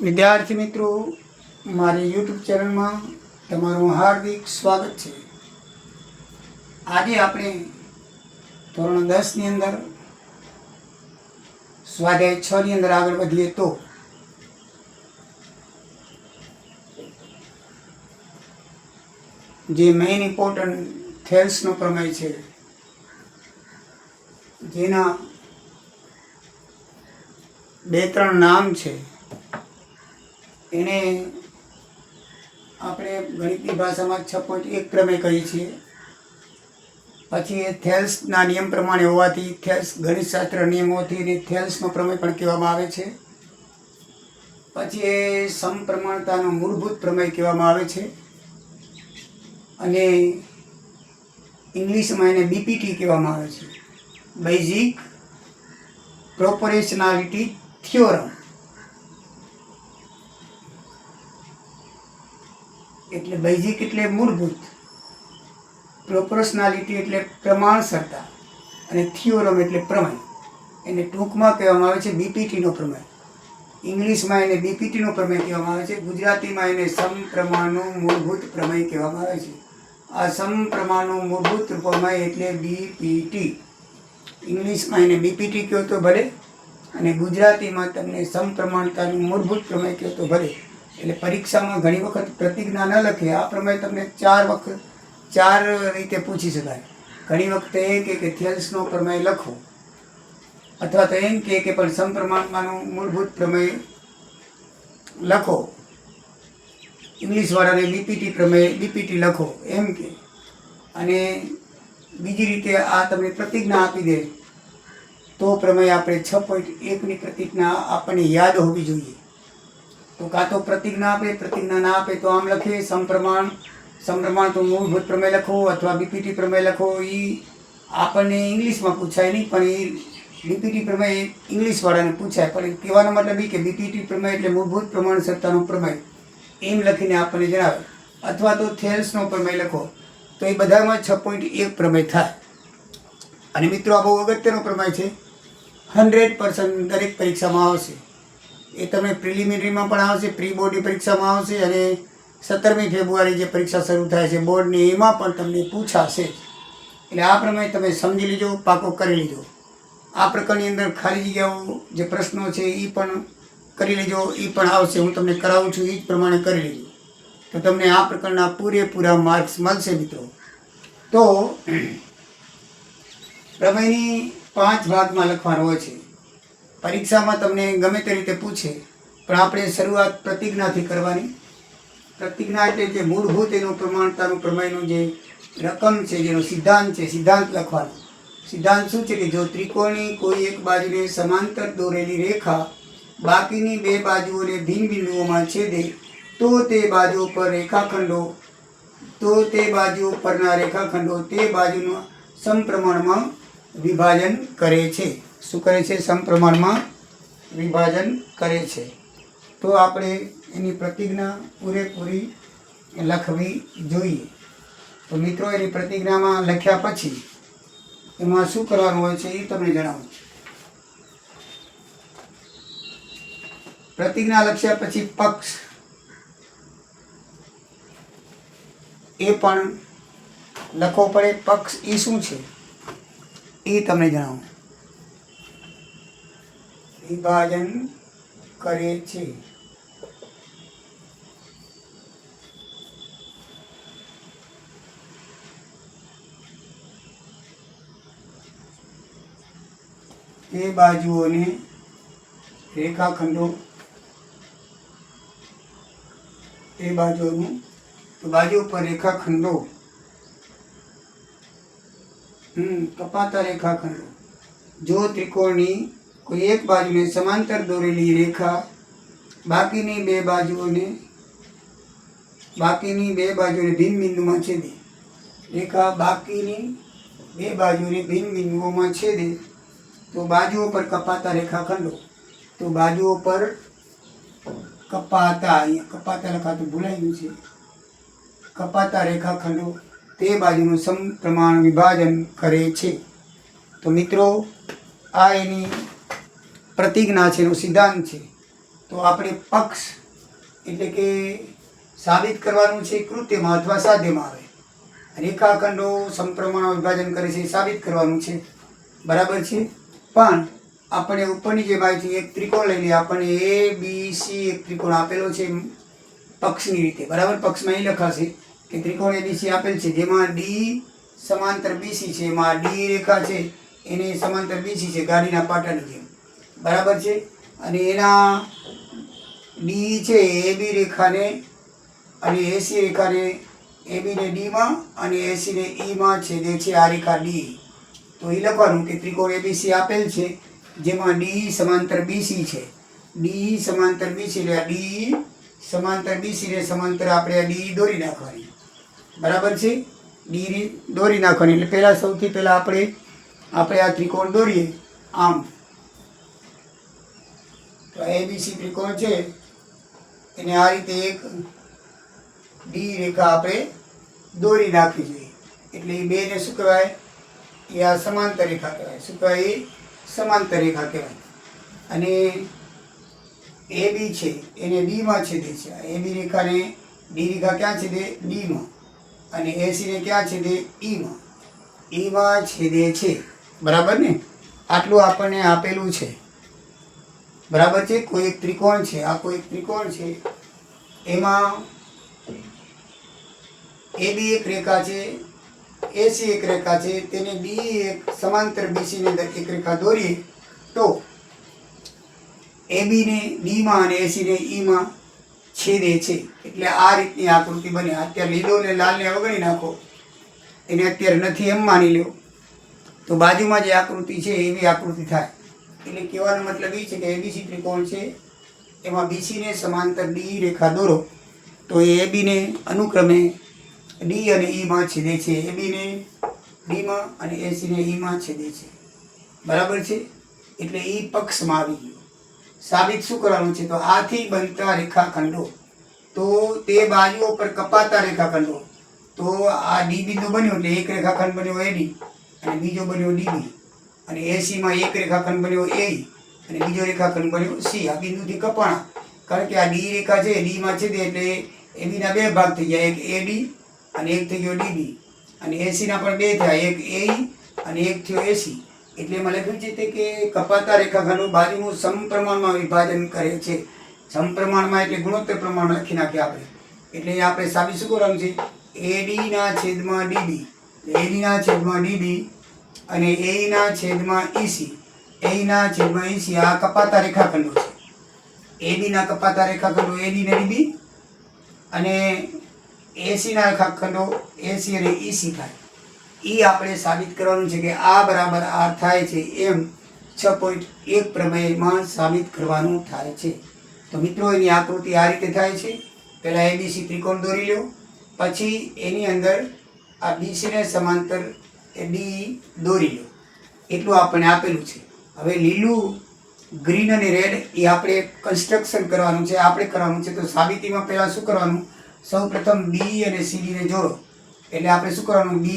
વિદ્યાર્થી મિત્રો, મારી યુટ્યુબ ચેનલમાં તમારું હાર્દિક સ્વાગત છે। આજે આપણે ધોરણ 10 ની અંદર સ્વાધ્યાય 6 ની અંદર આગળ વધીએ તો જે મેઇન ઇમ્પોર્ટન્ટ થેલ્સનો પ્રમેય છે, જેના 2-3 નામ છે, એને આપણે ગણિતની ભાષામાં 6.1 પ્રમેય કહીએ છીએ। પછી એ થેલ્સના નિયમ પ્રમાણે હોવાથી થેલ્સ ગણિતશાસ્ત્ર નિયમોથી એને થેલ્સનો પ્રમેય પણ કહેવામાં આવે છે। પછી એ સમપ્રમાણતાનો મૂળભૂત પ્રમેય કહેવામાં આવે છે અને ઇંગ્લિશમાં એને બીપીટી કહેવામાં આવે છે, બેઝિક પ્રોપોર્શનાલિટી થિયોરમ। એટલે બેઝિક એટલે મૂળભૂત, પ્રોપોર્શનાલિટી એટલે પ્રમાણસરતા અને થિયોરમ એટલે પ્રમેય। એને ટૂંકમાં કહેવામાં આવે છે બીપીટીનો પ્રમેય। ઇંગ્લિશમાં એને બીપીટીનો પ્રમેય કહેવામાં આવે છે, ગુજરાતીમાં એને સમપ્રમાણનું મૂળભૂત પ્રમેય કહેવામાં આવે છે। આ સમપ્રમાણનું મૂળભૂત પ્રમેય એટલે બીપીટી। ઇંગ્લિશમાં એને બીપીટી કહો તો ભલે અને ગુજરાતીમાં તમને સમપ્રમાણતાનું મૂળભૂત પ્રમેય કહો તો ભલે। એટલે પરીક્ષામાં ઘણી વખત પ્રતિજ્ઞા ન લખે, આ પ્રમેય તમને 4 રીતે પૂછી શકાય। ઘણી વખતે એ કે થેલ્સનો પ્રમેય લખો, અથવા તો એમ કે પણ સમપ્રમાણતાનું મૂળભૂત પ્રમેય લખો, ઇંગ્લિશવાળાને બીપીટી પ્રમેય બીપીટી લખો એમ કે। અને બીજી રીતે આ તમને પ્રતિજ્ઞા આપી દે તો પ્રમેય આપણે 6.1ની પ્રતિજ્ઞા આપણને યાદ હોવી જોઈએ। તો કાં તો પ્રતિજ્ઞા આપે, પ્રતિજ્ઞા ના આપે તો આમ લખે સમપ્રમાણ તો મૂળભૂત પ્રમેય લખો અથવા બીપીટી પ્રમેય લખો। એ આપણને ઇંગ્લિશમાં પૂછાય નહીં, પણ એ બીપીટી પ્રમેય ઇંગ્લિશવાળાને પૂછાય, પણ કહેવાનો મતલબ એ કે બીપીટી પ્રમેય એટલે મૂળભૂત પ્રમાણસરતાનો પ્રમેય એમ લખીને આપણને જણાવે। અથવા તો થેલ્સનો પ્રમેય લખો તો એ બધામાં 6.1 પ્રમેય થાય। અને મિત્રો, આ બહુ અગત્યનો પ્રમેય છે, 100% દરેક પરીક્ષામાં આવશે। એ તમને પ્રિલિમિનરીમાં પણ આવશે, પ્રી બોર્ડની પરીક્ષામાં આવશે, અને 17મી ફેબ્રુઆરી જે પરીક્ષા શરૂ થાય છે બોર્ડની, એમાં પણ તમને પૂછાશે। એટલે આ પ્રમેય તમે સમજી લીજો, પાકો કરી લીજો। આ પ્રકારની અંદર ખાલી જગ્યાઓ જે પ્રશ્નો છે એ પણ કરી લેજો, એ પણ આવશે, હું તમને કરાવું છું એ જ પ્રમાણે કરી લેજો, તો તમને આ પ્રકારના પૂરેપૂરા માર્ક્સ મળશે મિત્રો। તો પ્રમેયની 5 ભાગમાં લખવાનું હોય છે। પરીક્ષામાં તમને ગમે તે રીતે પૂછે, પણ આપણે શરૂઆત પ્રતિજ્ઞાથી કરવાની। પ્રતિજ્ઞા એટલે જે મૂળભૂત એનું પ્રમાણતાનું પ્રમેયનું જે રકમ છે, જેનો સિદ્ધાંત છે, સિદ્ધાંત લખવાનો। સિદ્ધાંત શું છે કે જો ત્રિકોણની કોઈ એક બાજુને સમાંતર દોરેલી રેખા બાકીની 2 બાજુઓને ભિન્ન બિંદુઓમાં છેદે તો તે બાજુઓ પર રેખાખંડો પરના રેખાખંડો તે બાજુનું સમપ્રમાણમાં વિભાજન કરે છે। શું કરે છે? સમપ્રમાણમાં વિભાજન કરે છે। તો આપણે એની પ્રતિજ્ઞા પૂરેપૂરી લખવી જોઈએ। તો મિત્રો, એની પ્રતિજ્ઞામાં લખ્યા પછી એમાં શું કરવાનું હોય છે એ તમને જણાવું। પ્રતિજ્ઞા લખ્યા પછી પક્ષ એ પણ લખવો પડે। પક્ષ એ શું છે એ તમને જણાવું। વિભાજન કરે છે। તે બાજુઓને રેખાખંડો, તે બાજુઓનું બાજુ પર રેખાખંડો, કપાતા રેખાખંડો। જો ત્રિકોણની કોઈ એક બાજુને સમાંતર દોરેલી રેખા બાકીની બે બાજુઓને ભિન્ન બિંદુમાં છેદે, રેખા બાકીની 2 બાજુને ભિન્ન બિંદુઓમાં છેદે તો બાજુઓ પર કપાતા રેખાખંડો, તો બાજુઓ પર કપાતા, અહીંયા કપાતા લખાતું ભૂલાઈ ગયું છે, કપાતા રેખાખંડો તે બાજુનું સમપ્રમાણ વિભાજન કરે છે। તો મિત્રો, આ એની પ્રતિજ્ઞા છે, એનો સિદ્ધાંત છે। તો આપણે પક્ષ એટલે કે સાબિત કરવાનું છે કૃત્યમાં અથવા સાધ્યમાં આવે. રેખાખંડો સમપ્રમાણમાં વિભાજન કરે છે, સાબિત કરવાનું છે. બરાબર છે. પણ આપણે ઉપરની જે માહિતી એક ત્રિકોણ લઈ લઈએ. આપણને ABC એક ત્રિકોણ આપેલો છે પક્ષની રીતે. બરાબર, પક્ષમાં એ લખાશે કે ત્રિકોણ ABC આપેલ છે જેમાં D સમાંતર BC છે. એમાં D રેખા છે એને સમાંતર BC છે, ગાડીના પાટાની જેમ. બરાબર છે. અને એના D છે AB રેખાને અને AC રેખાને AB ને D માં અને AC ને E માં છેદે છે આ રેખા D. તો એ લખવાનું કે ત્રિકોણ ABC આપેલ છે જેમાં D સમાંતર BC છે. D સમાંતર BC એટલે D સમાંતર BC ને સમાંતર આપણે આ D દોરી નાખવાની. બરાબર છે. D દોરી નાખવાની એટલે પહેલા સૌથી પહેલા આપણે આ ત્રિકોણ દોરીએ આમ. તો ABC ત્રિકોણ છે એને આ રીતે એક D રેખા આપણે દોરી નાખવી જોઈએ. એટલે એ બેને શું કહેવાય? એ આ સમાંતર રેખા કહેવાય. શું કહેવાય? એ સમાંતર રેખા કહેવાય. અને AB છે એને D માં છેદે છે. AB રેખાને D રેખા ક્યાં છેદે? D માં. અને AC ને ક્યાં છેદે? E માં. E માં છેદે છે. બરાબર ને? આટલું આપણને આપેલું છે. બરાબર છે. કોઈ એક ત્રિકોણ છે, આ કોઈ એક ત્રિકોણ છે, એમાં AB એક રેખા છે, AC એક રેખા છે, તેને D એક સમાંતર BC ની અંદર એક રેખા દોરીએ તો AB ને D માં અને AC ને E માં છેદે છે. એટલે આ રીતની આકૃતિ બને. અત્યારે લીલો ને લાલ ને અવગણી નાખો, એને અત્યારે નથી એમ માની લો, તો બાજુમાં જે આકૃતિ છે એવી આકૃતિ થાય. એટલે કહેવાનો મતલબ એ છે કે ABC ત્રિકોણ છે એમાં BC ને સમાંતર D રેખા દોરો તો એ AB ને અનુક્રમે D અને E માં છેદે છે. AB ને D માં અને AC ને E માં છેદે છે. બરાબર છે. એટલે એ પક્ષમાં આવી ગયું. સાબિત શું કરવાનું છે? તો આથી બનતા રેખાખંડો, તો તે બાજુઓ પર કપાતા રેખાખંડો. તો આ D બિંદુ બન્યો એટલે એક રેખાખંડ બન્યો AD અને બીજો બન્યો DB. અને AC માં એક રેખાખંડ બન્યો AE અને બીજો રેખાખંડ બન્યો C. આ બિંદુથી કપાણા, કારણ કે આ D રેખા છે D માં છેદે એટલે AB ના બે ભાગ થઈ ગયા, એક AD અને એક થઈ ગયો DB. અને AC ના પણ બે થયા, એક AE અને એક થયો AC. એટલે એમાં લખ્યું છે કે કપાતા રેખાખંડો બાજુનું સમપ્રમાણમાં વિભાજન કરે છે. સમપ્રમાણમાં એટલે ગુણોત્તર પ્રમાણ લખી નાખીએ આપણે. એટલે આપણે સાબિત શું કરવાનું છે? AD ના છેદમાં DB, AD ના છેદમાં DB અને AE ના છેદમાં EC, AE ના છેદમાં EC આ કપાતા રેખાખંડો છે. AB ના કપાતા રેખાખંડો AD ને DB અને AC ના રેખાખંડો AC અને EC થાય. એ આપણે સાબિત કરવાનું છે કે આ બરાબર આ થાય છે એમ 6.1 પ્રમેયમાં સાબિત કરવાનું થાય છે. તો મિત્રો એની આકૃતિ આ રીતે થાય છે. પહેલા ABC ત્રિકોણ દોરી લો, પછી એની અંદર આ BC ને સમાંતર D દોરી લો. એટલું આપણને આપેલું છે. હવે લીલું, ગ્રીન અને રેડ એ આપણે કન્સ્ટ્રક્શન કરવાનું છે, આપણે કરવાનું છે. તો સાબિતીમાં પહેલાં શું કરવાનું? સૌ પ્રથમ B અને CD ને જોડો. એટલે આપણે શું કરવાનું? B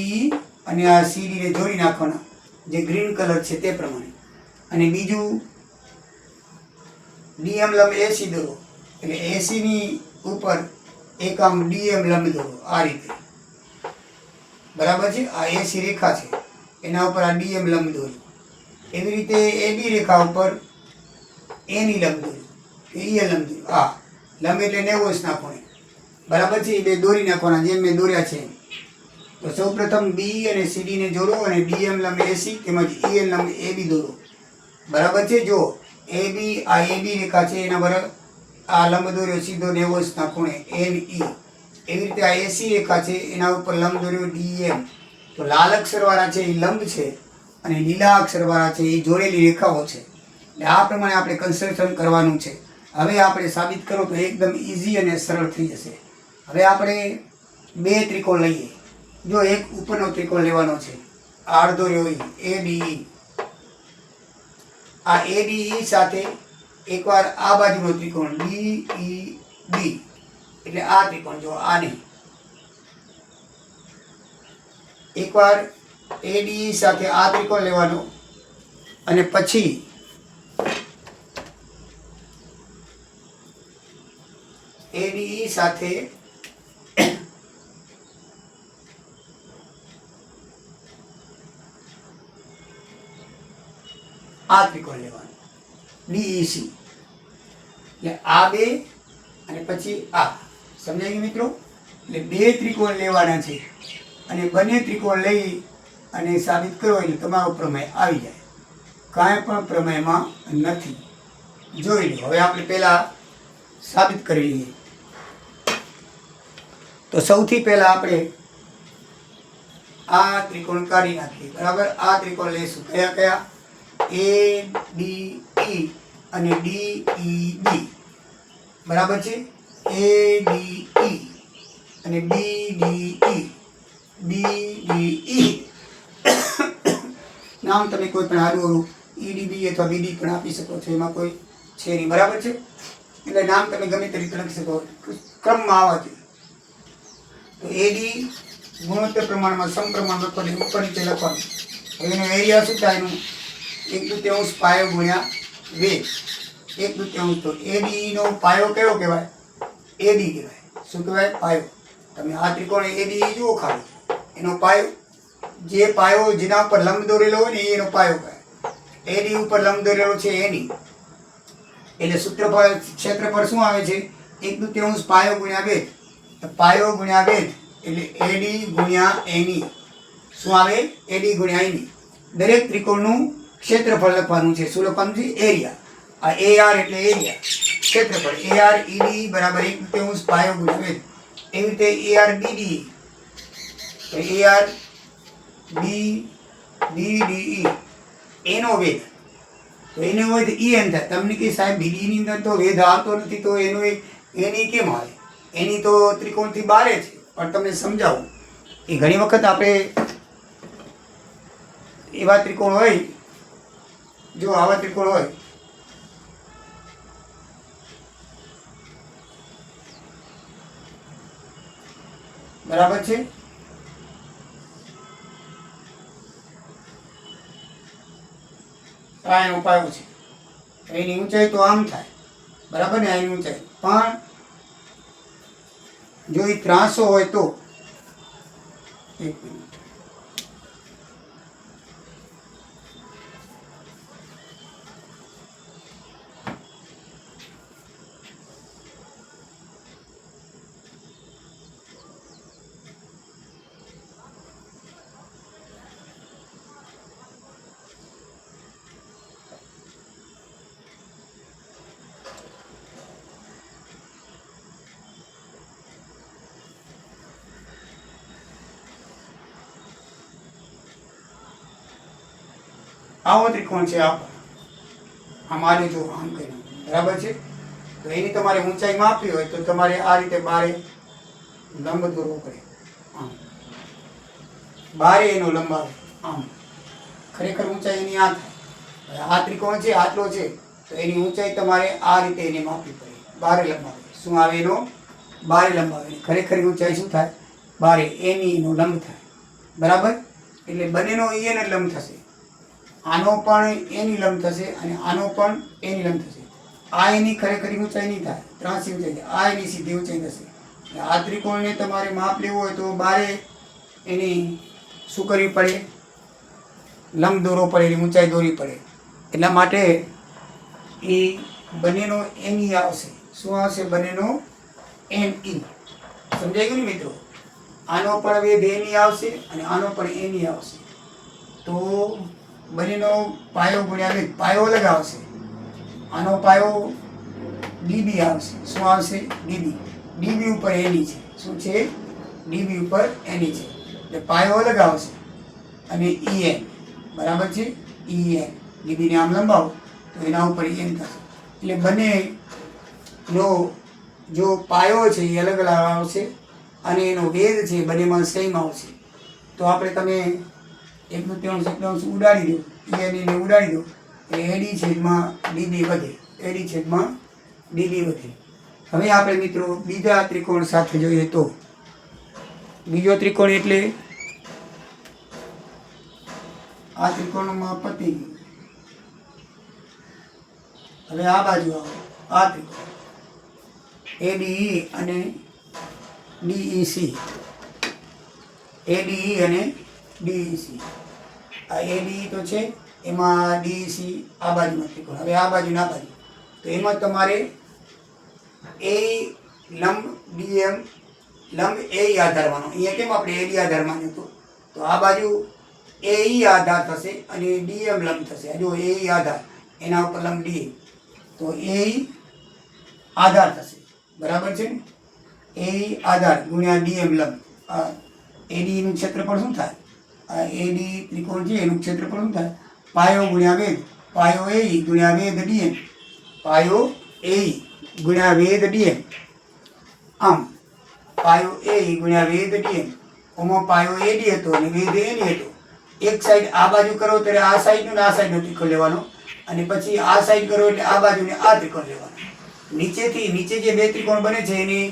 અને આ CD ને જોડી નાખવાના, જે ગ્રીન કલર છે તે પ્રમાણે. અને બીજું DM લંબ AC દોરો. એટલે AC ની ઉપર એક આમ DM લંબ દોરો આ રીતે. બરાબર છે. આ AC રેખા છે એના ઉપર આ DM લંબ દોરો. એવી રીતે AB રેખા ઉપર A ની લંબ દોરો, E લંબ દોરો. આ લંબ એટલે 90 નાખવાની. બરાબર છે. એ બે દોરી નાખવાના જેમ મેં દોર્યા છે. તો સૌ પ્રથમ B અને CD ને જોડો અને DM લંબ AC તેમજ E લંબ AB દોરો. બરાબર છે. જો AB આ AB રેખા છે એના બરાબર આ લંબ દોર્યો સીધો 90 ના ખૂણે NE. એવી રીતે આ AC રેખા છે એના ઉપર લંબ દોર્યો DM. તો લાલ અક્ષરવાળા છે એ લંબ છે અને લીલા અક્ષરવાળા છે એ જોડેલી રેખાઓ છે. એટલે આ પ્રમાણે આપણે કન્સ્ટ્રક્શન કરવાનું છે. હવે આપણે સાબિત કરો તો એકદમ ઇઝી અને સરળ થઈ જશે. હવે આપણે બે ત્રિકોણ લઈએ. જો એક ઉપરનો ત્રિકોણ લેવાનો છે, અડધો રહ્યો ADE. આ ADE સાથે એકવાર આ બાજુનો ત્રિકોણ DEB, એટલે આ ત્રિકોણ જો આને એકવાર ADE સાથે આ ત્રિકોણ લેવાનો અને પછી ADE સાથે આ ત્રિકોણ લેવાનું DEC. એટલે આ બે અને પછી આ. સમજાય ગયું મિત્રો? એટલે બે ત્રિકોણ લેવાના છે અને બંને ત્રિકોણ લઈ અને સાબિત કરો એટલે તમારો પ્રમેય આવી જાય. કાંઈ પણ પ્રમેયમાં નથી. જોઈ લો. હવે આપણે પહેલાં સાબિત કરી લઈએ. તો સૌથી પહેલાં આપણે આ ત્રિકોણ કાઢી નાખીએ. બરાબર? આ ત્રિકોણ લઈશું. કયા કયા? ADE અને DEB. બરાબર છે? ADE અને BDE. નામ તમે કોઈ પણ સારું EDB અથવા BD પણ આપી શકો છો, એમાં કોઈ છે નહીં. બરાબર છે? એટલે નામ તમે ગમે તે રીતે લખી શકો, ક્રમમાં આવવા જોઈએ. તો AD ગુણોત્તર પ્રમાણમાં સમપ્રમાણ લખવાની, ઉપર નીચે લખવાનું. હવે એનો એરિયા શું થાય? એનું 1/2 પાયો ગુણ્યા 2. 1/2. તો ADE નો પાયો કયો કહેવાય? AD કહેવાય. શું કહેવાય? પાયો. તમે આ ત્રિકોણ ADE જુઓ ખાલી, એનો પાયો, જે પાયો જેના ઉપર લંબ દોરેલો હોય ને એનો પાયો કહેવાય. AD ઉપર લંબ દોરેલો છે એની, એટલે સૂત્રફળ ક્ષેત્રફળ શું આવે છે? 1/2 પાયો ગુણ્યા 2. પાયો ગુણ્યા 2 એટલે AD ગુણ્યા ANI. શું આવે? AD ગુણ્યા ANI. દરેક ત્રિકોણનું ક્ષેત્રફળ લખવાનું છે. શું લખવાનું છે? એરિયા. આ AR એટલે એરિયા, ક્ષેત્રફળ. ARED બરાબર 1/2 પાયો ગુણ્યા 2. એવી રીતે ARBDE, ARBDE એનો વેધ, તો એનો વેધ EN થાય. તમને કે સાહેબ BD ની અંદર તો વેધ આવતો નથી, તો એનો એની કેમ આવે? એની તો ત્રિકોણથી બારે છે. પણ તમને સમજાવું કે ઘણી વખત આપણે એવા ત્રિકોણ હોય, જો આવા ત્રિકોણ હોય, બરાબર છે? આ એનો પાયો છે. એની ઊંચાઈ તો આમ થાય. બરાબર ને? એની ઊંચાઈ પણ જો એ 300 હોય તો, એક મિનિટ, આવો ત્રિકોણ છે. અમારે જો આમ કર્યું, બરાબર છે? તો એની તમારે ઊંચાઈ માપવી હોય તો તમારે આ રીતે બારે લંબ દોરવો પડે. આમ બારે એનો લંબ આવે. આમ ખરેખર ઊંચાઈ એની આ થાય. આ ત્રિકોણ છે, આટલો છે, તો એની ઊંચાઈ તમારે આ રીતે એને માપવી પડે. બારે લંબ આવે. શું આવે? એનો બારે લંબ આવે. ખરેખર ઊંચાઈ શું થાય? બારે. એની એનો લંબ થાય. બરાબર? એટલે બંનેનો EN જ લંબ થશે. આનો પણ એની લંબ થશે અને આનો પણ એની લંબ થશે. આ એની ખરેખર ઊંચાઈ નહીં થાય, ત્રાસી ઊંચાઈ થાય. આ એની સીધી ઊંચાઈ થશે. આ ત્રિકોણને તમારે માપ લેવું હોય તો બારે એની શું કરવી પડે? લંબ દોરવો પડે, એની ઊંચાઈ દોરવી પડે. એટલા માટે એ બંનેનો NE આવશે. શું આવશે? બંનેનો NE. સમજાઈ ગયું ને મિત્રો? આનો પણ વેધ NE આવશે અને આનો પણ NE આવશે. તો બંનેનો પાયો ગુણ્યા વેધ, પાયો અલગ આવશે. આનો પાયો DB આવશે. શું આવશે? DB. DB ઉપર NE છે. શું છે? DB ઉપર NE છે. એટલે પાયો અલગ આવશે. અને EN, બરાબર છે? EN. DB ને આમ લંબાવો તો એના ઉપર EN થશે. એટલે બંનેનો જો પાયો છે એ અલગ અલગ આવશે અને એનો વેધ છે બંનેમાં સેમ આવશે. તો આપણે તમે 1/3 ઉડાડી દો, EN ને ઉડાડી દો, એટલે AD છેદમાં DB વધે. AD છેદમાં DB વધે. હવે આપણે મિત્રો બીજા ત્રિકોણ સાથે જોઈએ તો, બીજો ત્રિકોણ એટલે આ ત્રિકોણમાં પતી ગયું. હવે આ બાજુ આવો. આ ત્રિકોણ ADE અને DEC, ADE અને DEC. આ ADE તો છે, એમાં DEC આ બાજુનો ત્રિકોણ. હવે આ બાજુ ના બાજુ તો એમાં તમારે એ લંબ DM લંબ એ આધાર માનો. અહીંયા કેમ આપણે AD આધાર માન્યો હતો, તો આ બાજુ AE આધાર થશે અને DM લંબ થશે. જો AE આધાર એના ઉપર લંબ DM, તો AE આધાર થશે. બરાબર છે ને? AE આધાર ગુણ્યા DM લંબ. AD નું ક્ષેત્રફળ શું થાય? આ AD ત્રિકોણ છે એનું ક્ષેત્રફળ શું થાય? પાયો ગુણ્યા વેધ. પાયો AE ગુણ્યા વેધ DM. પાયો AE ગુણ્યા વેધ DM. આમ પાયો AE ગુણ્યા વેધ DM. ઓમાં પાયો AD હતો અને વેધ AD હતો. એક સાઈડ આ બાજુ કરો ત્યારે આ સાઈડનો ને આ સાઈડનો ત્રિકોણ લેવાનો, અને પછી આ સાઈડ કરો એટલે આ બાજુને આ ત્રિકોણ લેવાનો. નીચે જે બે ત્રિકોણ બને છે એની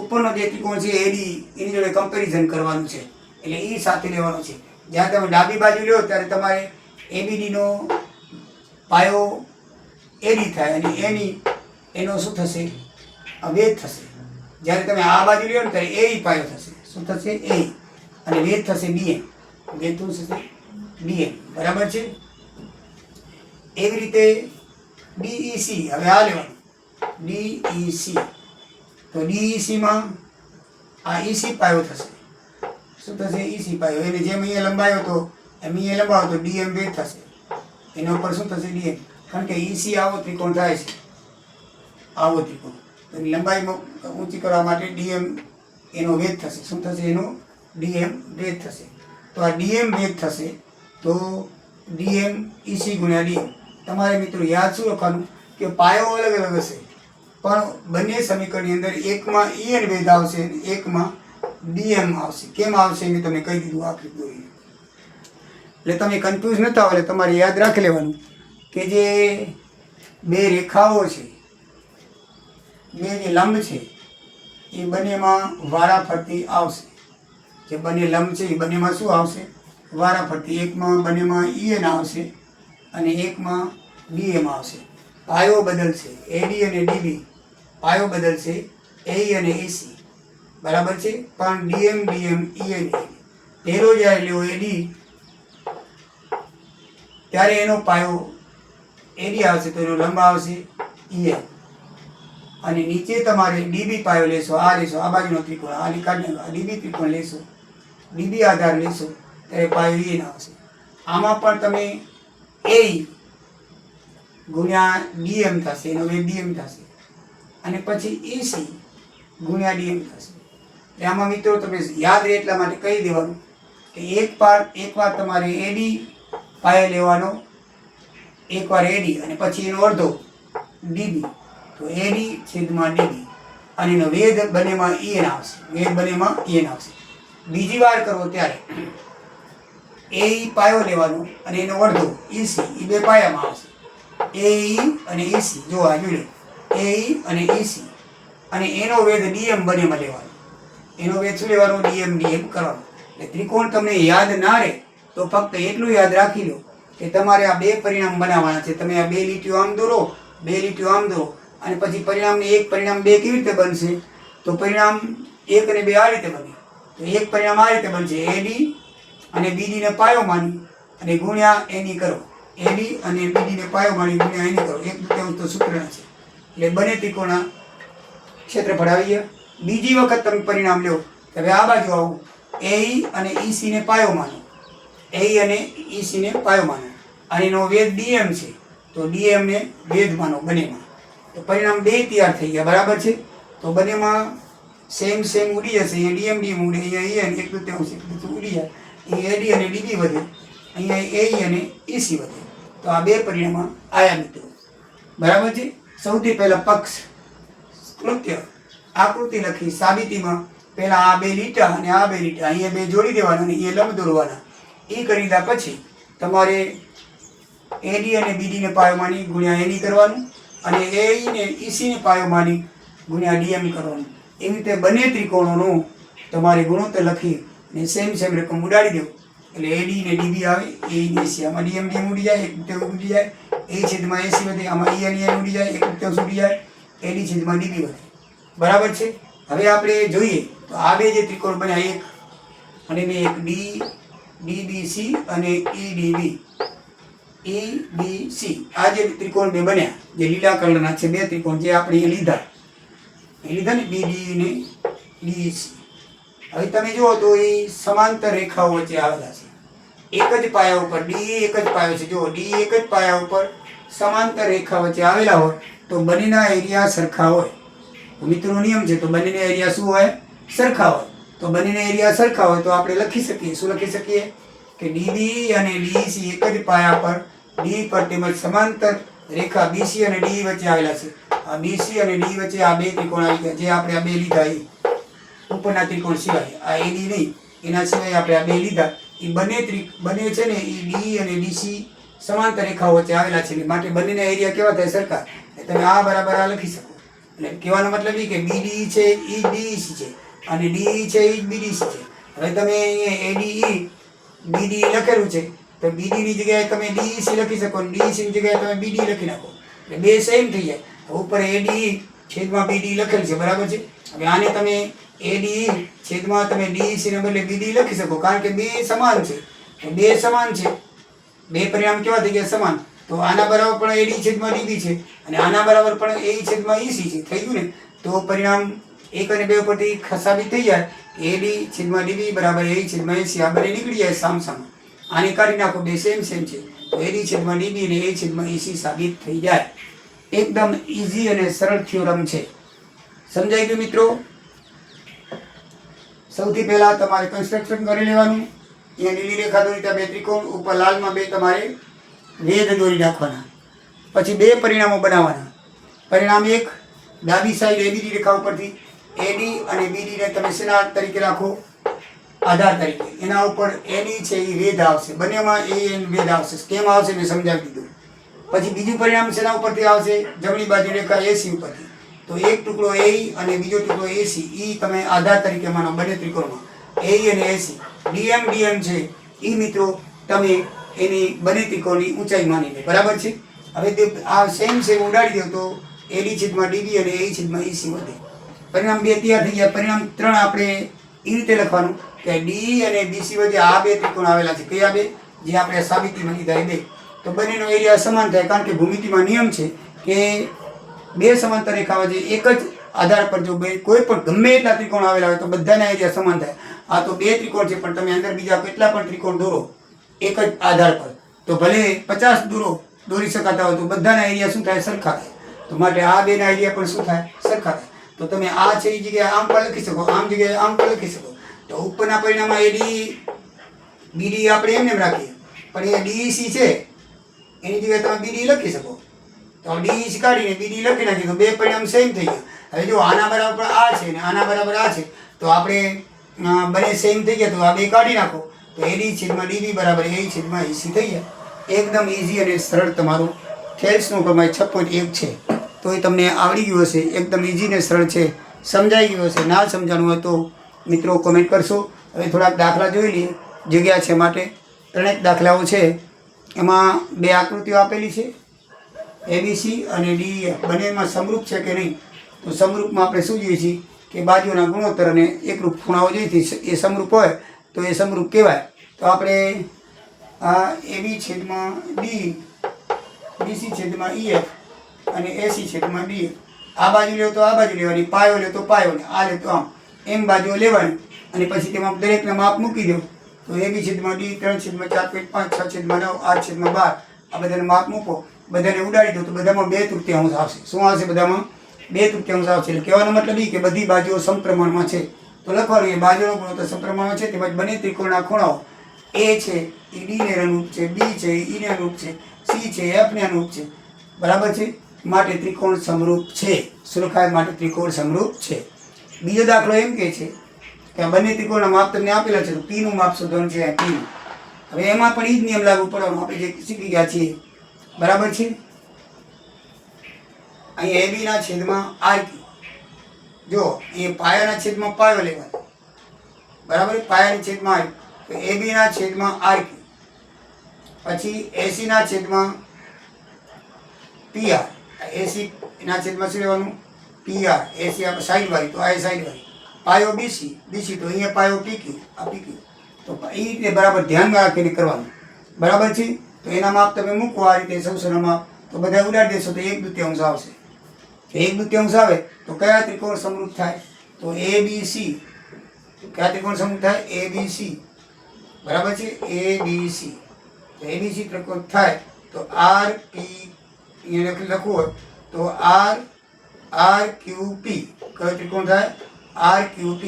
ઉપરનો જે ત્રિકોણ છે AD એની જોડે કમ્પેરિઝન કરવાનું છે, એટલે એ સાથે લેવાનો છે. જ્યારે તમે ડાબી બાજુ લો ત્યારે તમારે ABD નો પાયો AD થાય અને એનો શું થશે? વેધ થશે. જ્યારે તમે આ બાજુ લો ને ત્યારે AE પાયો થશે. શું થશે? AE. અને વેધ થશે DM. વેધ શું થશે? DM. બરાબર છે? એવી રીતે DEC. હવે આ લેવાનું DEC. તો DEC માં આ EC પાયો થશે. શું થશે? EC પાયો. એને જેમ અહીંયા લંબાયો તો એમ અહીંયા લંબાવો તો DM વેધ થશે. એના ઉપર શું થશે? DM. કારણ કે EC આવો ત્રિકોણ થાય છે, આવો ત્રિકોણ. એની લંબાઈમાં ઊંચી કરવા માટે DM એનો વેધ થશે. શું થશે? એનો DM વેધ થશે. તો આ DM વેધ થશે તો DM EC ગુણ્યા DM. તમારે મિત્રો યાદ શું રાખવાનું કે પાયો અલગ અલગ હશે, પણ બંને સમીકરણની અંદર એકમાં EN વેધ આવશે અને એકમાં DM આવશે. કેમ આવશે મેં તમને કહી દીધું આખરી દોરીને. એટલે તમે કન્ફ્યુઝ ન થાવ. એટલે તમારે યાદ રાખી લેવાનું કે જે બે રેખાઓ છે, બે જે લંબ છે એ બંનેમાં વારાફરતી આવશે. જે બંને લંબ છે એ બંનેમાં શું આવશે? વારાફરતી. એકમાં બંનેમાં EN આવશે અને એકમાં DM આવશે. પાયો બદલશે. AD અને DB પાયો બદલશે. AE અને EC. બરાબર છે? પણ DM EN પહેલો જ્યારે લેવો AD ત્યારે એનો પાયો AD આવશે તો એનો લંબ આવશે EN. અને નીચે તમારે DB પાયો લેશો. આ લેશો, આ બાજુનો ત્રિકોણ આ કાઢી DB ત્રિકોણ લેશો, DB આધાર લેશો ત્યારે પાયો EN આવશે. આમાં પણ તમે AE ગુણ્યા DM થશે, એનો વેધ DM થશે, અને પછી EC ગુણ્યા DM થશે. એટલે આમાં મિત્રો તમે યાદ રહે એટલા માટે કહી દેવાનું કે એકવાર તમારે AD પાયો લેવાનો, એકવાર AD અને પછી એનો અડધો DB. તો AD છેદમાં DB અને એનો વેધ બંનેમાં EN આવશે. વેધ બંનેમાં EN આવશે. બીજી વાર કરો ત્યારે AE પાયો લેવાનો અને એનો અડધો EC. એ બે પાયામાં આવશે. AE અને EC. જો આ જોઈ લો, AE અને EC અને એનો વેધ DM બંનેમાં લેવાનો. એનો વેધ શું લેવાનો? DM કરવાનો. એટલે ત્રિકોણ તમને યાદ ના રહે તો ફક્ત એટલું યાદ રાખી લો કે તમારે આ બે પરિણામ બનાવવાના છે. તમે આ બે લીટીઓ આમ દોરો, બે લીટીઓ આમ દોરો, અને પછી પરિણામને એક પરિણામ બે કેવી રીતે બનશે? તો પરિણામ 1 અને 2 આ રીતે બને. તો એક પરિણામ આ રીતે બનશે. AD અને BD ને પાયો માની અને ગુણ્યા NE કરો. AD અને BD ને પાયો માની ગુણ્યા NE કરો. 1/3 તો સૂત્ર છે. એટલે બંને ત્રિકોણના ક્ષેત્રફળ આવી ગયા. બીજી વખત તમે પરિણામ લો. હવે આ બાજુ આવો. AE અને EC ને પાયો માનો. AE અને EC ને પાયો માનો અને એનો વેધ DM છે તો DM ને વેધ માનો બંનેમાં. તો પરિણામ બે તૈયાર થઈ ગયા. બરાબર છે? તો બંનેમાં સેમ ઉડી જશે. અહીંયા DM ઉડે, અહીંયા EN 1/3 ઉડી જાય. અહીંયા AD અને DB વધે, અહીંયા AE અને EC વધે. તો આ બે પરિણામ આયા મિત્રો. બરાબર છે? સૌથી પહેલા પક્ષ કૃત્ય આકૃતિ લખી સાબિતીમાં પહેલા આ બે લીટા અને આ બે લીટા અહીંયા બે જોડી દેવાના અને અહીંયા લંબ દોરવાના. એ કરી દીધા પછી તમારે AD અને BD ને પાયો માની ગુણ્યા NE કરવાનું અને AE ને EC ને પાયો માની ગુણ્યા DM કરવાનું. એવી રીતે બંને ત્રિકોણોનું તમારે ગુણોત્તર લખી અને સેમ રકમ ઉડાડી દો. એટલે AD ને DB આવે, AE ને EC. આમાં DM ઉડી જાય, 1/3 ઉડી જાય. AE છેદમાં EC વધે, આમાં EN ઉડી જાય, 1/3 ઉડી જાય. AD છેદમાં DB વધે. બરાબર છે. હવે આપણે જોઈએ તો આ બે જે ત્રિકોણ બન્યા એક અને બે એક DBC અને EDB EBC આ જે ત્રિકોણ બે બન્યા જે લીલા કલરના છે બે ત્રિકોણ જે આપણે લીધા ને BD ને DEC. હવે તમે જુઓ તો એ સમાંતર રેખાઓ વચ્ચે આવેલા છે એક જ પાયા ઉપર D એક જ પાયો છે. જુઓ D એક જ પાયા ઉપર સમાંતર રેખા વચ્ચે આવેલા હોય તો બંનેના એરિયા સરખા હોય. તો મિત્રો નિયમ છે તો બંનેના એરિયા શું હોય? સરખા હોય. તો બંનેના એરિયા સરખા હોય તો આપણે લખી શકીએ. શું લખી શકીએ? કે DB અને DEC એક જ પાયા પર D પર તેમજ સમાંતર રેખા BC અને DE વચ્ચે આવેલા છે. આ BC અને DE વચ્ચે આ બે ત્રિકોણ આવી ગયા જે આપણે આ બે લીધા એ ઉપરના ત્રિકોણ સિવાય આ AD નહીં એના સિવાય આપણે આ બે લીધા એ બંને છે ને એ D અને DC સમાંતર રેખાઓ વચ્ચે આવેલા છે માટે બંનેના એરિયા કેવા થાય? સરખા. તમે આ બરાબર આ લખી શકો. એટલે કહેવાનો મતલબ એ કે BD છે એ DEC છે અને DE છે એ BDC છે. હવે તમે અહીંયા ADE BD લખેલું છે તો BD ની જગ્યાએ તમે DEC લખી શકો અને DEC ની જગ્યાએ તમે BD લખી નાખો એટલે બે સેમ થઈ જાય. ઉપર ADE છેદમાં BD લખેલ છે બરાબર છે. હવે આને તમે ADE છેદમાં તમે DEC ને બદલે BD લખી શકો કારણ કે બે સમાન છે. બે સમાન છે બે પરિણામ કેવા થઈ ગયા? સમાન. તો આના બરાબર પણ AD છેદમાં DB છે અને આના બરાબર પણ AE છેદમાં EC છે. થઈ ગયું ને? તો પરિણામ 1 અને 2 ઉપરથી સાબિત થઈ જાય AD છેદમાં DB બરાબર AE છેદમાં EC આ બંને નીકળી જાય સામસામે. આને કાઢી નાખો બે સેમ છે તો AD છેદમાં DB અને AE છેદમાં EC સાબિત થઈ જાય. એકદમ ઈઝી અને સરળ થિયોરમ છે. સમજાઈ ગયું મિત્રો? સૌથી પહેલા તમારે કન્સ્ટ્રક્શન કરી લેવાનું. અહીંયા લીલી રેખા દોરી ત્યાં બે ત્રિકોણ ઉપર લાલમાં બે તમારે વેધ દોરી નાખવાના. પછી બે પરિણામો બનાવવાના. પરિણામ એક ડાબી સાઈડ ABD રેખા ઉપરથી AD અને BD ને તમે શેના તરીકે રાખો? આધાર તરીકે. એના ઉપર AD છે એ વેધ આવશે. બંનેમાં AN વેધ આવશે. કેમ આવશે મેં સમજાવી દીધું. પછી બીજું પરિણામ શેના ઉપરથી આવશે? જમણી બાજુ રેખા AC ઉપરથી. તો એક ટુકડો AE અને બીજો ટુકડો AC એ તમે આધાર તરીકે માનો બંને ત્રિકોણમાં AE અને AC. DM છે એ મિત્રો તમે એની બંને ત્રિકોણની ઊંચાઈ માની લે. બરાબર છે? હવે આ સેમ ઉડાડી દો તો AD છેદમાં DB અને AE છેદમાં EC વધે. પરિણામ 2 તૈયાર થઈ ગયા. પરિણામ 3 આપણે એ રીતે લખવાનું કે DE અને BC વચ્ચે આ બે ત્રિકોણ આવેલા છે. કયા બે? જે આપણે સાબિતીમાં લીધા એ બે. તો બંનેનો એરિયા સમાન થાય કારણ કે ભૂમિતિમાં નિયમ છે કે બે સમાંતર રેખા વચ્ચે એક જ આધાર પર જો બે કોઈ પણ ગમે એટલા ત્રિકોણ આવેલા હોય તો બધાના એરિયા સમાન થાય. આ તો બે ત્રિકોણ છે પણ તમે અંદર બીજા કેટલા પણ ત્રિકોણ દોરો એક જ આધાર પર તો ભલે 50 દોરી શકાતા હોય તો બધાના એરિયા શું થાય? સરખા થાય. તો માટે આ બેના એરિયા પણ શું થાય? સરખા થાય. તો તમે આ છે એ જગ્યાએ આમ પણ લખી શકો આમ જગ્યાએ આમ પણ લખી શકો. તો ઉપરના પરિણામમાં AD BD આપણે એમને રાખીએ પણ એ DEC છે એની જગ્યાએ તમે BD લખી શકો. તો DEC કાઢીને BD લખી નાખીએ તો બે પરિણામ સેમ થઈ ગયા. હવે જો આના બરાબર આ છે અને આના બરાબર આ છે તો આપણે બંને સેમ થઈ ગયા તો આ બે કાઢી નાખો તો AD છેદમાં DB બરાબર AE છેદમાં EC થઈ ગયા. એકદમ ઇઝી અને સરળ તમારું થેલ્સનો પ્રમેય 6.1 છે. તો એ તમને આવડી ગયું હશે. એકદમ ઇઝી ને સરળ છે. સમજાઈ ગયું હશે. ના સમજાણું હોય તો મિત્રો કોમેન્ટ કરશો. હવે થોડાક દાખલા જોઈ લઈએ જગ્યા છે માટે. 3 દાખલાઓ છે એમાં બે આકૃતિઓ આપેલી છે ABC અને DE બંનેમાં સમરૂપ છે કે નહીં? તો સમરૂપમાં આપણે શું જોઈએ છીએ કે બાજુના ગુણોત્તર અને એકરૂપ ખૂણાઓ જોઈએ એ સમરૂપ હોય તો એ સમરૂપ કહેવાય. તો આપણે આ AB છેદમાં D BC છેદમાં EF અને AC છેદમાં DF આ બાજુ લે તો આ બાજુ લેવાની, પાયો લે તો પાયો ને આ લે તો આમ એમ બાજુઓ લેવાની અને પછી તેમાં દરેકના માપ મૂકી દો તો AB છેદમાં D 3/4.5 6/9 8/12 આ બધાને માપ મૂકો. બધાને ઉડાડી દો તો બધામાં 2/3 આવશે. શું આવશે? બધામાં 2/3 આવશે. એટલે કહેવાનો મતલબ એ કે બધી બાજુઓ સમપ્રમાણમાં છે. તો લખવાનું એ બાજુનો ગુણોત્તર સમપ્રમાણમાં છે. તેમજ બંને ત્રિકોણના ખૂણાઓ A છે એ D ને અનુરૂપ છે, B છે એ E ને અનુરૂપ છે, C છે એ F ને અનુરૂપ છે. બરાબર છે? માટે ત્રિકોણ સમરૂપ છે. સુરખાય માટે ત્રિકોણ સમરૂપ છે. બીજો દાખલો એમ કહે છે કે આ બંને ત્રિકોણના માપ તમને આપેલા છે તો P નું માપ શોધવાનું છે. P હવે એમાં પણ એ જ નિયમ લાગુ પડવાનો આપણે જે શીખી ગયા છીએ. બરાબર છે? અહીં AB ના છેદમાં RQ જો એ પાયાના છેદમાં પાયો લેવાનો. બરાબર? પાયાના છેદમાં RQ તો AB ના છેદમાં RQ પછી AC ના છેદમાં PR AC ના છેદમાં શું લેવાનું? PR, AC આપણે સાઈડવાળી તો આ સાઈડવાળી, પાયો BC તો અહીંયા પાયો PQ, આ PQ. તો એ રીતે બરાબર ધ્યાનમાં રાખીને કરવાનું, બરાબર છે. તો એના માપ તમે મૂકો આ રીતે સૌસના માપ, તો બધા ઉડાડી દેશો તો 1/2 આવશે. 1/2 આવે તો કયા ત્રિકોણ સમરૂપ થાય? તો ABC. કયા ત્રિકોણ સમરૂપ થાય? ABC, બરાબર છે. ABC, તો ABC ત્રિકોણ થાય તો RP અહીંયા લખવું હોય તો RQP. કયો ત્રિકોણ થાય? RQP.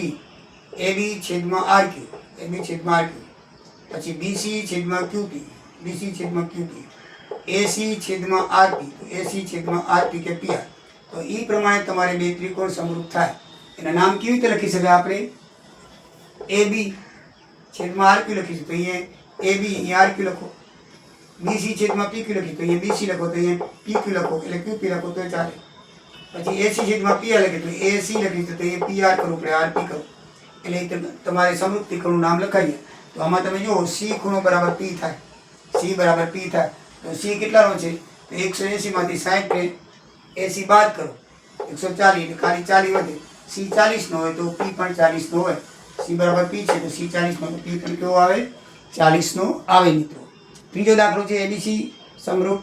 AB છેદમાં RQ, AB છેદમાં RQ. પછી BC છેદમાં QP, BC છેદમાં QP. AC છેદમાં RP, તો AC છેદમાં RP કે PR. તો એ પ્રમાણે તમારે બે ત્રિકોણ સમરૂપ થાય. એના નામ કેવી રીતે લખી શકાય આપણે? AB છેદમાં RQ લખીશું તો અહીંયા AB, અહીંયા RQ લખો. BC છેદમાં PQ લખીશું તો અહીંયા BC લખો, તો અહીંયા PQ લખો, એટલે QP લખો તો ચાલે. પછી AC છેદમાં PR લખીએ તો AC લખીશું તો અહીંયા PR કરવું પડે, RP કરો, એટલે તમારે સમરૂપ ત્રિકોણનું નામ લખાઈએ. તો આમાં તમે જુઓ C ખૂણો બરાબર P થાય, C બરાબર P થાય. તો C કેટલાનો છે? તો 180 માંથી 60 ને 80 બાદ કરો, 140, એટલે ખાલી 40 વધે. C 40 નો હોય તો P પણ 40 નો હોય. C બરાબર P છે તો C 40 નો, P પણ કેવો આવે? 40 નો આવે મિત્રો. ત્રીજો દાખલો છે ABC સમરૂપ.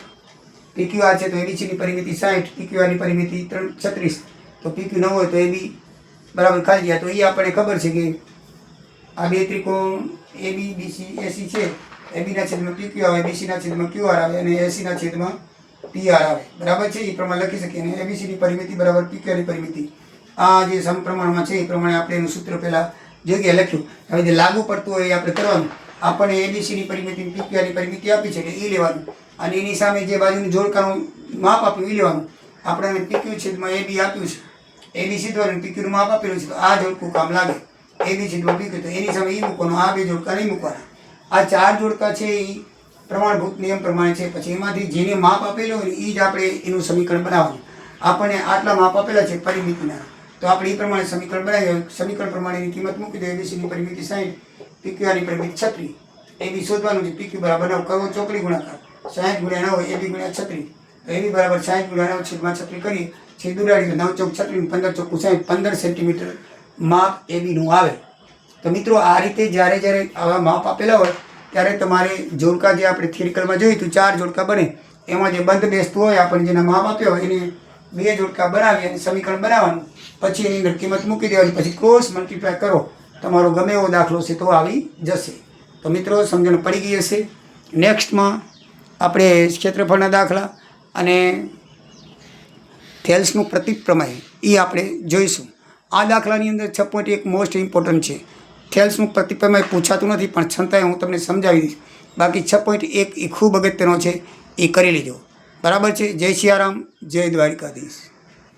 PQR છે તો ABC ની પરિમિતિ 60, PQR ની પરિમિતિ 36. તો PQ ન હોય તો AB બરાબર ખાલી ગયા. તો એ આપણને ખબર છે કે આ બે ત્રિકોણ AB, BC, AC છે. AB ના છેદમાં PQ આવે, BC ના છેદમાં QR આવે અને AC ના છેદમાં PR આવે, બરાબર છે. એ પ્રમાણે લખી શકીએ. અને ABC ની પરિમિતિ બરાબર PQ ની પરિમિતિ, આ જે સમપ્રમાણમાં છે એ પ્રમાણે આપણે એનું સૂત્ર પહેલાં જગ્યાએ લખ્યું. હવે જે લાગુ પડતું હોય એ આપણે કરવાનું. આપણને ABC ની પરિમિતિ, PQ ની પરિમિતિ આપી છે એટલે એ લેવાનું, અને એની સામે જે બાજુનું જોડકાનું માપ આપ્યું એ લેવાનું. આપણે PQ છેદમાં AB આપ્યું છે, ABC દ્વારા PQ નું માપ આપેલું છે, તો આ જોડકું કામ લાગે. AB છેદમાં PQ, તો એની સામે એ મૂકવાનું, આ બે જોડકા નહીં મૂકવાના. આ 4 જોડકા છે એ પ્રમાણભૂત નિયમ પ્રમાણે છે. પછી એમાંથી જેને માપ આપેલું હોય એ જ આપણે એનું સમીકરણ બનાવવાનું. આપણને આટલા માપ આપેલા છે પરિમિતિના, તો આપણે એ પ્રમાણે સમીકરણ બનાવીએ. સમીકરણ પ્રમાણેની કિંમત મૂકી દો. ABC ની પરિમિતિ 60, PQR ની પરિમિતિ 36. AB શોધવાનું છે. PQ બરાબર 9, કરવો ચોકડી ગુણાકાર, 60 ગુણ્યા 9, AB ગુણ્યા 36. તો AB બરાબર 60 ગુણ્યા 9 છેદમાં 36 કરીએ, છેદ ઉડાડીએ, 9 ચોક 36, 15 ચોક 60, 15 સેન્ટીમીટર માપ AB નું આવે. તો મિત્રો આ રીતે જ્યારે આવા માપ આપેલા હોય ત્યારે તમારે જોડકા જે આપણે થિયરિકલમાં જોયું હતું 4 જોડકા બને, એમાં જે બંધ બેસતું હોય આપણને જેના માપ આપ્યા હોય એને 2 જોડકા બનાવી અને સમીકરણ બનાવવાનું. પછી એની અંદર કિંમત મૂકી દેવાની, પછી ક્રોસ મલ્ટીપ્લાય કરો, તમારો ગમે એવો દાખલો છે તો આવી જશે. તો મિત્રો સમજણ પડી ગઈ હશે. નેક્સ્ટમાં આપણે ક્ષેત્રફળના દાખલા અને થેલ્સનું પ્રતીક પ્રમેય એ આપણે જોઈશું. આ દાખલાની અંદર 6.1 મોસ્ટ ઇમ્પોર્ટન્ટ છે. થેલ્સનું પ્રતીક પ્રમેય પૂછાતું નથી, પણ છતાંય હું તમને સમજાવી દઈશ. બાકી 6.1 એ ખૂબ અગત્યનો છે, એ કરી લેજો, બરાબર છે. જય સિયારામ, જય દ્વારકાધીશ.